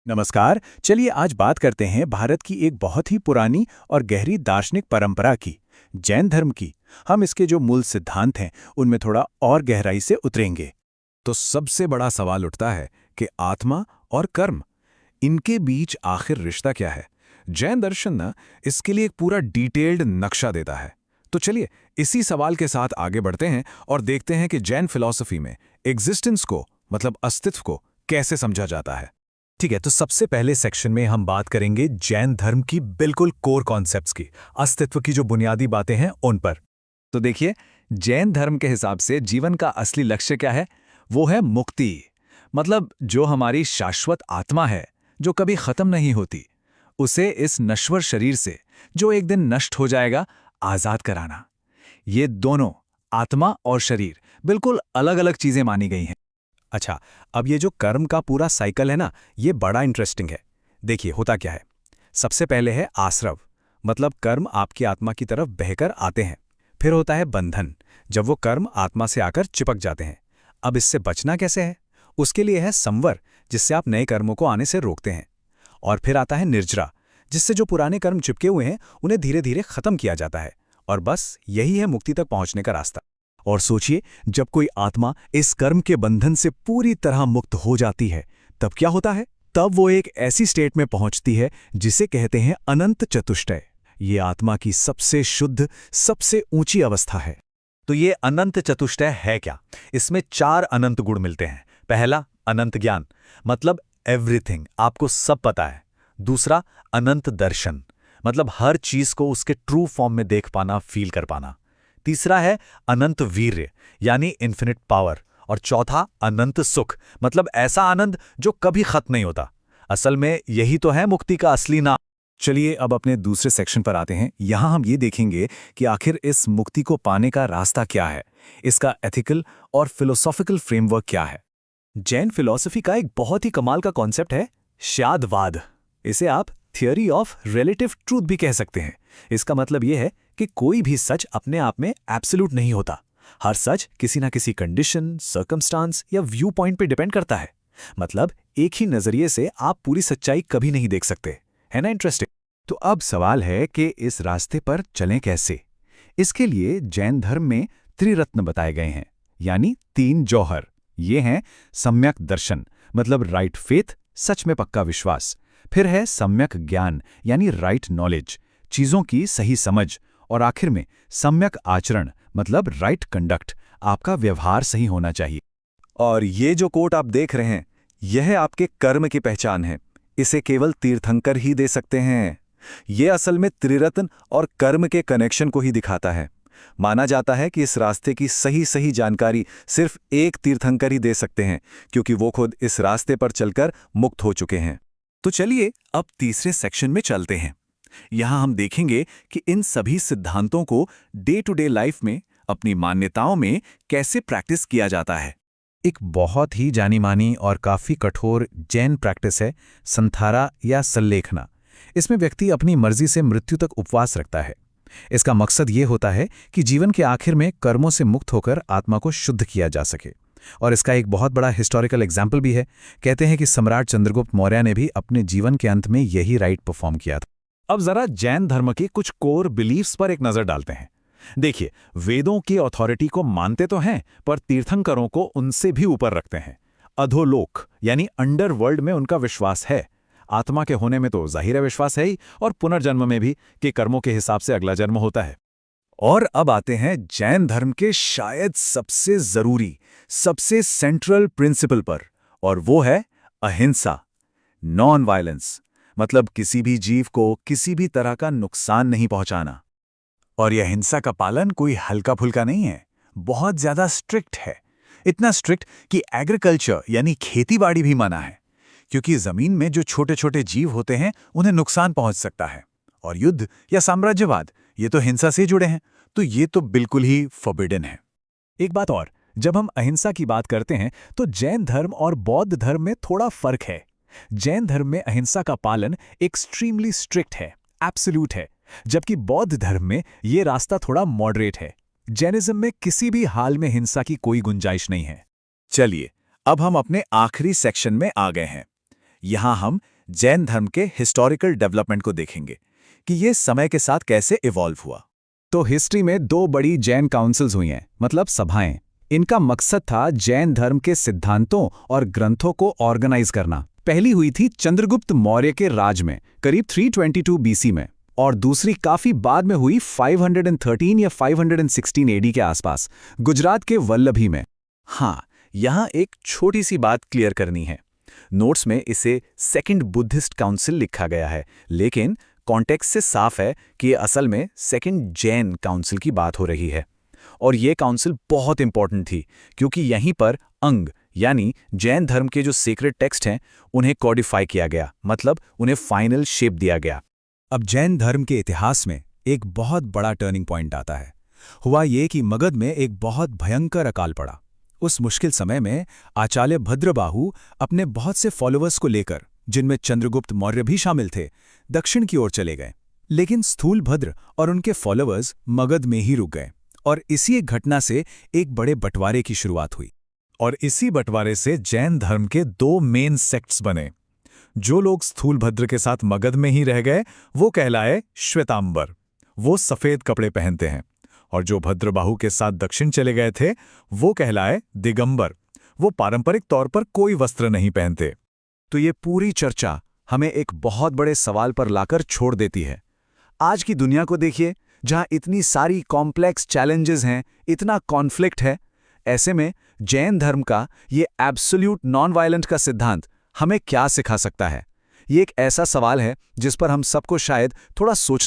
नमस्कार। चलिए आज बात करते हैं भारत की एक बहुत ही पुरानी और गहरी दार्शनिक परंपरा की, जैन धर्म की। हम इसके जो मूल सिद्धांत हैं उनमें थोड़ा और गहराई से उतरेंगे। तो सबसे बड़ा सवाल उठता है कि आत्मा और कर्म, इनके बीच आखिर रिश्ता क्या है। जैन दर्शन ना इसके लिए एक पूरा डिटेल्ड नक्शा देता है। तो चलिए इसी सवाल के साथ आगे बढ़ते हैं और देखते हैं कि जैन फिलॉसफी में एग्जिस्टेंस को, मतलब अस्तित्व को, कैसे समझा जाता है। ठीक है, तो सबसे पहले सेक्शन में हम बात करेंगे जैन धर्म की बिल्कुल कोर कॉन्सेप्ट्स की, अस्तित्व की जो बुनियादी बातें हैं उन पर। तो देखिए, जैन धर्म के हिसाब से जीवन का असली लक्ष्य क्या है? वो है मुक्ति। मतलब जो हमारी शाश्वत आत्मा है, जो कभी खत्म नहीं होती, उसे इस नश्वर शरीर से, जो एक दिन नष्ट हो जाएगा, आजाद कराना। ये दोनों, आत्मा और शरीर, बिल्कुल अलग अलग चीजें मानी गई हैं। अच्छा, अब ये जो कर्म का पूरा साइकिल है ना, ये बड़ा इंटरेस्टिंग है। देखिए होता क्या है। सबसे पहले है आश्रव, मतलब कर्म आपकी आत्मा की तरफ बहकर आते हैं। फिर होता है बंधन, जब वो कर्म आत्मा से आकर चिपक जाते हैं। अब इससे बचना कैसे है? उसके लिए है संवर, जिससे आप नए कर्मों को आने से रोकते हैं। और फिर आता है निर्जरा, जिससे जो पुराने कर्म चिपके हुए हैं उन्हें धीरे धीरे खत्म किया जाता है। और बस यही है मुक्ति तक पहुंचने का रास्ता। और सोचिए, जब कोई आत्मा इस कर्म के बंधन से पूरी तरह मुक्त हो जाती है, तब क्या होता है? तब वो एक ऐसी स्टेट में पहुंचती है जिसे कहते हैं अनंत चतुष्टय। ये आत्मा की सबसे शुद्ध, सबसे ऊंची अवस्था है। तो ये अनंत चतुष्टय है क्या? इसमें 4 अनंत गुण मिलते हैं। पहला, अनंत ज्ञान, मतलब एवरीथिंग, आपको सब पता है। दूसरा, अनंत दर्शन, मतलब हर चीज को उसके ट्रू फॉर्म में देख पाना, फील कर पाना। तीसरा है अनंत वीर्य, यानी इन्फिनिट पावर। और चौथा, अनंत सुख, मतलब ऐसा आनंद जो कभी खत्म नहीं होता। असल में यही तो है मुक्ति का असली नाम। चलिए अब अपने दूसरे सेक्शन पर आते हैं। यहां हम ये देखेंगे कि आखिर इस मुक्ति को पाने का रास्ता क्या है, इसका एथिकल और फिलोसॉफिकल फ्रेमवर्क क्या है। जैन फिलॉसफी का एक बहुत ही कमाल का कॉन्सेप्ट है श्यादवाद। इसे आप थियरी ऑफ रिलेटिव ट्रूथ भी कह सकते हैं। इसका मतलब यह है कि कोई भी सच अपने आप में एब्सोल्यूट नहीं होता। हर सच किसी ना किसी कंडीशन, सर्कमस्टांस या व्यू पॉइंट पे डिपेंड करता है। मतलब एक ही नजरिए से आप पूरी सच्चाई कभी नहीं देख सकते। है ना इंटरेस्टिंग? तो अब सवाल है कि इस रास्ते पर चलें कैसे। इसके लिए जैन धर्म में त्रिरत्न बताए गए हैं, यानी 3 जौहर। ये हैं सम्यक दर्शन, मतलब राइट फेथ, सच में पक्का विश्वास। फिर है सम्यक ज्ञान, यानी राइट नॉलेज, चीजों की सही समझ। और आखिर में सम्यक आचरण, मतलब राइट कंडक्ट, आपका व्यवहार सही होना चाहिए। और ये जो कोट आप देख रहे हैं, यह आपके कर्म की पहचान है। इसे केवल तीर्थंकर ही दे सकते हैं। ये असल में त्रिरत्न और कर्म के कनेक्शन को ही दिखाता है। माना जाता है कि इस रास्ते की सही जानकारी सिर्फ एक तीर्थंकर ही दे सकते हैं, क्योंकि वो खुद इस रास्ते पर चलकर मुक्त हो चुके हैं। तो चलिए अब तीसरे सेक्शन में चलते हैं। यहां हम देखेंगे कि इन सभी सिद्धांतों को डे टू डे लाइफ में, अपनी मान्यताओं में कैसे प्रैक्टिस किया जाता है। एक बहुत ही जानी मानी और काफी कठोर जैन प्रैक्टिस है संथारा या सल्लेखना। इसमें व्यक्ति अपनी मर्जी से मृत्यु तक उपवास रखता है। इसका मकसद ये होता है कि जीवन के आखिर में कर्मों से मुक्त होकर आत्मा को शुद्ध किया जा सके। और इसका एक बहुत बड़ा हिस्टोरिकल एग्जाम्पल भी है। कहते हैं कि सम्राट चंद्रगुप्त मौर्य ने भी अपने जीवन के अंत में यही राइट परफॉर्म किया था। अब जरा जैन धर्म के कुछ कोर बिलीफ्स पर एक नजर डालते हैं। देखिए, वेदों की अथॉरिटी को मानते तो हैं, पर तीर्थंकरों को उनसे भी ऊपर रखते हैं। अधोलोक यानी अंडरवर्ल्ड में उनका विश्वास है। आत्मा के होने में तो जाहिर है विश्वास है ही, और पुनर्जन्म में भी, कि कर्मों के हिसाब से अगला जन्म होता है। और अब आते हैं जैन धर्म के शायद सबसे जरूरी, सबसे सेंट्रल प्रिंसिपल पर, और वो है अहिंसा, नॉन वायलेंस। मतलब किसी भी जीव को किसी भी तरह का नुकसान नहीं पहुंचाना। और यह अहिंसा का पालन कोई हल्का फुल्का नहीं है, बहुत ज्यादा स्ट्रिक्ट है। इतना स्ट्रिक्ट कि एग्रीकल्चर यानी खेतीबाड़ी भी मना है, क्योंकि जमीन में जो छोटे छोटे जीव होते हैं उन्हें नुकसान पहुंच सकता है। और युद्ध या साम्राज्यवाद, ये तो हिंसा से जुड़े हैं, तो ये तो बिल्कुल ही फॉरबिडन है। एक बात और, जब हम अहिंसा की बात करते हैं तो जैन धर्म और बौद्ध धर्म में थोड़ा फर्क है। जैन धर्म में अहिंसा का पालन एक्सट्रीमली स्ट्रिक्ट है, एब्सोल्यूट है, जबकि बौद्ध धर्म में यह रास्ता थोड़ा मॉडरेट है। जैनिज्म में किसी भी हाल में हिंसा की कोई गुंजाइश नहीं है। चलिए अब हम अपने आखिरी सेक्शन में आ गए हैं। यहां हम जैन धर्म के हिस्टोरिकल डेवलपमेंट को देखेंगे कि ये समय के साथ कैसे इवॉल्व हुआ। तो हिस्ट्री में 2 बड़ी जैन काउंसिल्स हुई हैं, मतलब सभाएं। इनका मकसद था जैन धर्म के सिद्धांतों और ग्रंथों को ऑर्गेनाइज करना। पहली हुई थी चंद्रगुप्त मौर्य के राज में, करीब 322 बीसी में, और दूसरी काफी बाद में हुई 513 या 516 एडी के आसपास, गुजरात के वल्लभी में। हाँ, यहाँ एक छोटी सी बात क्लियर करनी है। नोट्स में इसे सेकंड बुद्धिस्ट काउंसिल लिखा गया है, लेकिन कॉन्टेक्स्ट से साफ है कि ये असल में सेकंड जैन काउंसिल की बात हो रही है। और ये काउंसिल बहुत इंपॉर्टेंट थी क्योंकि यहीं पर अंग यानी जैन धर्म के जो सीक्रेट टेक्स्ट हैं उन्हें कॉडिफाई किया गया, मतलब उन्हें फाइनल शेप दिया गया। अब जैन धर्म के इतिहास में एक बहुत बड़ा टर्निंग पॉइंट आता है। हुआ ये कि मगध में एक बहुत भयंकर अकाल पड़ा। उस मुश्किल समय में आचार्य भद्रबाहु अपने बहुत से फॉलोअर्स को लेकर, जिनमें चंद्रगुप्त मौर्य भी शामिल थे, दक्षिण की ओर चले गए। लेकिन स्थूलभद्र और उनके फॉलोअर्स मगध में ही रुक गए और इसी एक घटना से एक बड़े बंटवारे की शुरुआत हुई। और इसी बंटवारे से जैन धर्म के 2 मेन सेक्ट्स बने। जो लोग स्थूलभद्र के साथ मगध में ही रह गए वो कहलाए श्वेतांबर, वो सफेद कपड़े पहनते हैं, और जो भद्रबाहु के साथ दक्षिण चले गए थे वो कहलाए दिगंबर, वो पारंपरिक तौर पर कोई वस्त्र नहीं पहनते। तो ये पूरी चर्चा हमें एक बहुत बड़े सवाल पर लाकर छोड़ देती है। आज की दुनिया को देखिए, जहां इतनी सारी कॉम्प्लेक्स चैलेंजेस हैं, इतना कॉन्फ्लिक्ट है। ऐसे में जैन धर्म का ये एब्सोल्यूट नॉन वायलेंट का सिद्धांत हमें क्या सिखा सकता है? ये एक ऐसा सवाल है जिस पर हम सबको शायद थोड़ा सोचना